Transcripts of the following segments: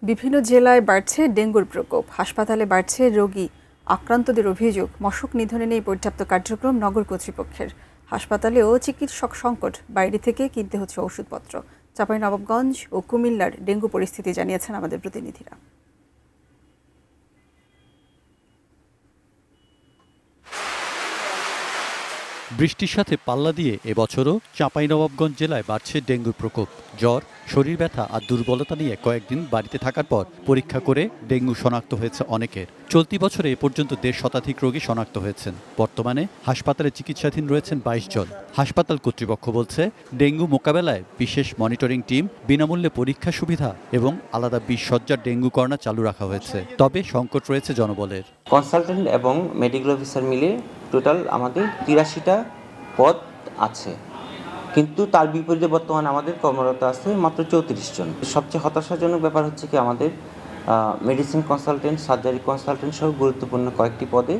বিভিন্ন জেলায় বাড়ছে ডেঙ্গুর প্রকোপ, হাসপাতালে বাড়ছে রোগী, আক্রান্তদের অভিযোগ মশক নিধনে নেই পর্যাপ্ত কার্যক্রম নগর কর্তৃপক্ষের। হাসপাতালেও চিকিৎসক সংকট, বাইরে থেকে কিনতে হচ্ছে ওষুধপত্র। চাঁপাইনবাবগঞ্জ ও কুমিল্লার ডেঙ্গু পরিস্থিতি জানিয়েছেন আমাদের প্রতিনিধিরা। বৃষ্টির সাথে পাল্লা দিয়ে এবছরও চাঁপাইনবাবগঞ্জ জেলায় বাড়ছে ডেঙ্গুর প্রকোপ। জ্বর, শরীর ব্যথা আর দুর্বলতা নিয়ে কয়েকদিন বাড়িতে থাকার পর পরীক্ষা করে ডেঙ্গু শনাক্ত হয়েছে অনেকের। চলতি বছরে এ পর্যন্ত ১৫০ শতাধিক রোগী শনাক্ত হয়েছেন। বর্তমানে হাসপাতালে চিকিৎসাধীন রয়েছেন ২২ জন। হাসপাতাল কর্তৃপক্ষ বলছে, ডেঙ্গু মোকাবেলায় বিশেষ মনিটরিং টিম, বিনামূল্যে পরীক্ষা সুবিধা এবং আলাদা ২০ শয্যার ডেঙ্গু কর্নার চালু রাখা হয়েছে। তবে সংকট রয়েছে জনবলের। কনসালটেন্ট এবং মেডিকেল অফিসার মিলে টোটাল আমাদের ৮৩টা পদ আছে, কিন্তু তার বিপরীতে বর্তমানে আমাদের কর্মরত আছে মাত্র ৩৪ জন। সবচেয়ে হতাশাজনক ব্যাপার হচ্ছে কি, আমাদের মেডিসিন কনসালটেন্ট, সার্জারি কনসালটেন্ট সহ গুরুত্বপূর্ণ কয়েকটি পদে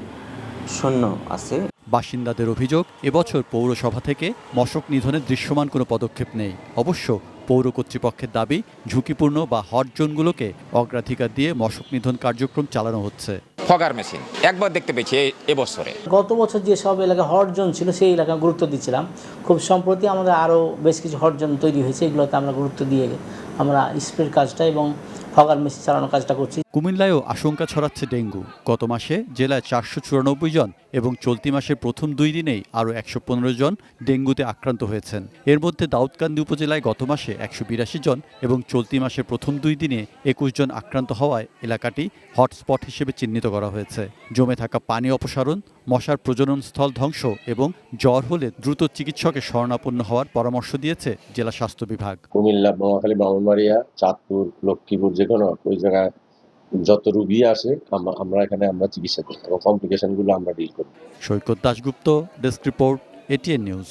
শূন্য আছে। বাসিন্দাদের অভিযোগ, এবছর পৌরসভা থেকে মশক নিধনে দৃশ্যমান কোনো পদক্ষেপ নেই। অবশ্য পৌর কর্তৃপক্ষের দাবি, ঝুঁকিপূর্ণ বা হট জোনগুলোকে অগ্রাধিকার দিয়ে মশক নিধন কার্যক্রম চালানো হচ্ছে। ফগার মেশিন একবার দেখতে পেয়েছি এবছরে। গত বছর যেসব এলাকায় হট জোন ছিল সেই এলাকায় গুরুত্ব দিচ্ছিলাম। খুব সম্প্রতি আমাদের আরও বেশ কিছু হট জোন তৈরি হয়েছে, এগুলোতে আমরা গুরুত্ব দিয়ে আমরা স্প্রের কাজটা এবং ফগার মেশিন চালানোর কাজটা করছি। কুমিল্লায়ও আশঙ্কা ছড়াচ্ছে ডেঙ্গু। গত মাসে জেলায় ৪৯৪ জন এবং চলতি মাসের প্রথম ২ দিনেই আরও ১১৫ জন ডেঙ্গুতে আক্রান্ত হয়েছেন। এর মধ্যে দাউদকান্দি উপজেলায় গত মাসে ১৮২ জন এবং চলতি মাসের প্রথম ২ দিনে ২১ জন আক্রান্ত হওয়ায় এলাকাটি হটস্পট হিসেবে চিহ্নিত করা হয়েছে। জমে থাকা পানি অপসারণ, মশার প্রজনন স্থল ধ্বংস এবং জ্বর হলে দ্রুত চিকিৎসকের শরণাপন্ন হওয়ার পরামর্শ দিয়েছে জেলা স্বাস্থ্য বিভাগ। কুমিল্লা, নোয়াখালী, ব্রাহ্মণবাড়িয়া, চাঁদপুর, লক্ষ্মীপুর, যেকোনো ওই জায়গায় যত রোগী আসে আমরা এখানে চিকিৎসা করি এবং কমপ্লিকেশনগুলো আমরা ডিল করি। Saikat Dasgupta, desk report, ATN news.